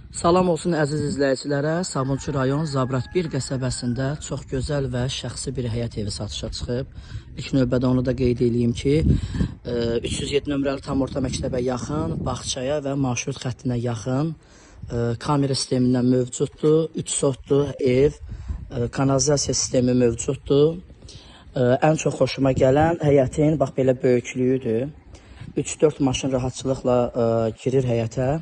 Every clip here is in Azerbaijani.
Salam olsun əziz izləyicilərə. Sabunçu rayon Zabrat 1 qəsəbəsində çox gözəl və şəxsi bir həyət evi satışa çıxıb. İlk növbədə onu da qeyd edeyim ki, 307 nömrəli tam orta məktəbə yaxın, bağçaya və marşrut xəttinə yaxın kamera sistemindən mövcuddur. 3 sotlu ev, kanalizasiya sistemi mövcuddur. Ən çox xoşuma gələn həyətin bax belə böyüklüyüdür. 3-4 maşın rahatçılıqla girir həyətə.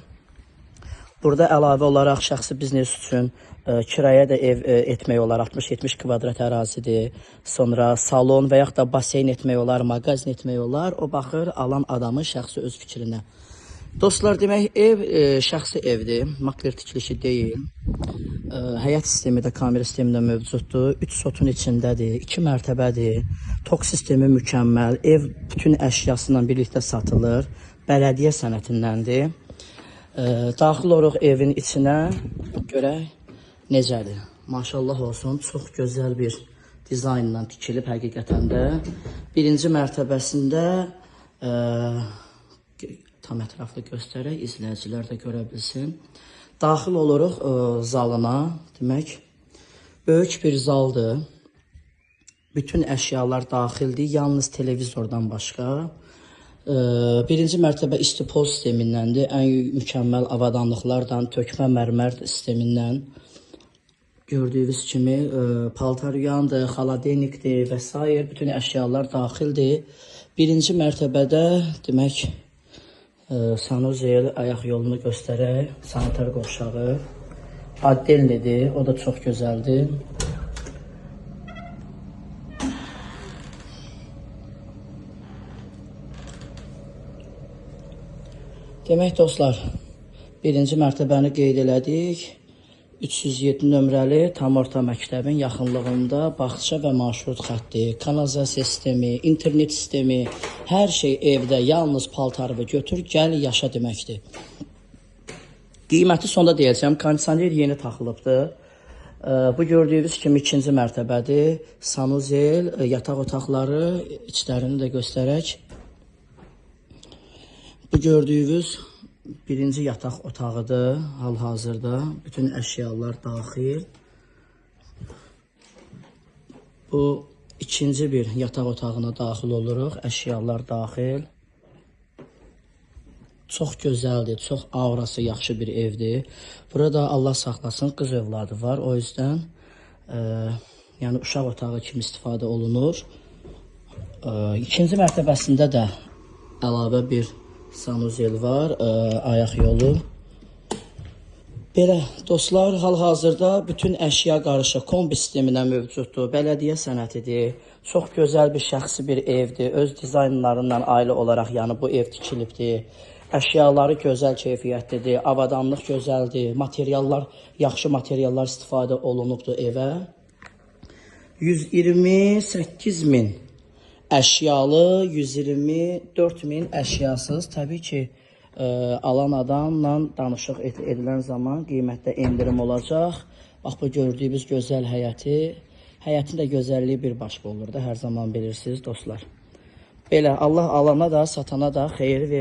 Burada əlavə olaraq şəxsi biznes üçün kirayə də ev etmək olar, 60-70 kvadrat ərazidir. Sonra salon və yaxud da baseyn etmək olar, mağazin etmək olar. O baxır alan adamın şəxsi öz fikrinə. Dostlar, demək ev şəxsi evdir, makler tikilişi deyil. Həyət sistemi də kamera sistemində mövcuddur. 3 sotun içindədir, 2 mərtəbədir. Tok sistemi mükəmməl. Ev bütün əşyasıyla birlikdə satılır. Bələdiyyə sənətindəndir. Daxil oluruq evin içinə, görək necədir. Maşallah olsun, çox gözəl bir dizaynla tikilib həqiqətən də. Birinci mərtəbəsində tam ətraflı göstərək, izləyicilər də görə bilsin. Daxil oluruq zalına, demək, böyük bir zaldır. Bütün əşyalar daxildir, yalnız televizordan başqa. Birinci mərtəbə istipoz sistemindəndir. Ən mükəmməl avadanlıqlardan, tökmə mərmər sistemindən. Gördüyünüz kimi paltaryandır, xaladenikdir və s. bütün əşyalar daxildir. Birinci mərtəbədə demək sanuzel ayaq yolunu göstərək, sanitar qovşağı. Addellidir, o da çox gözəldir. Demək dostlar, birinci mərtəbəni qeyd elədik. 307 nömrəli tam orta məktəbin yaxınlığında bağça və marşrut xətti, kanalizasiya sistemi, internet sistemi, hər şey evdə, yalnız paltarı götür, gəl yaşa deməkdir. Qiyməti sonda deyəcəm, kondisioner yeni taxılıbdır. Bu gördüyünüz kimi ikinci mərtəbədir. Sanuzel, yataq otaqları, içlərini də göstərək. Bu gördüyünüz birinci yataq otağıdır hal-hazırda. Bütün əşyalar daxil. Bu ikinci bir yataq otağına daxil oluruq. Əşyalar daxil. Çox gözəldir, çox aurası yaxşı bir evdir. Burada Allah saxlasın qız övladı var. O yüzden yəni uşaq otağı kimi istifadə olunur. İkinci mərtəbəsində də əlavə bir sanuzel var, ayaq yolu. Belə dostlar, hal-hazırda bütün əşya qarışıq kombi sisteminə mövcuddur. Bələdiyyə sənətidir. Çox gözəl bir şəxsi bir evdir. Öz dizaynlarından ailə olaraq yəni bu ev tikilibdir. Əşyaları gözəl keyfiyyətlidir. Avadanlıq gözəldir. Materiallar, yaxşı materiallar istifadə olunubdur evə. 128 min əşyalı, 124 min əşyasız. Təbii ki, alan adamla danışıq edilən zaman qiymətdə endirim olacaq. Bax, bu gördüyünüz gözəl həyəti. Həyətin də gözəlliyi bir başqa olur da, hər zaman bilirsiniz dostlar. Belə, Allah alana da, satana da xeyir versin.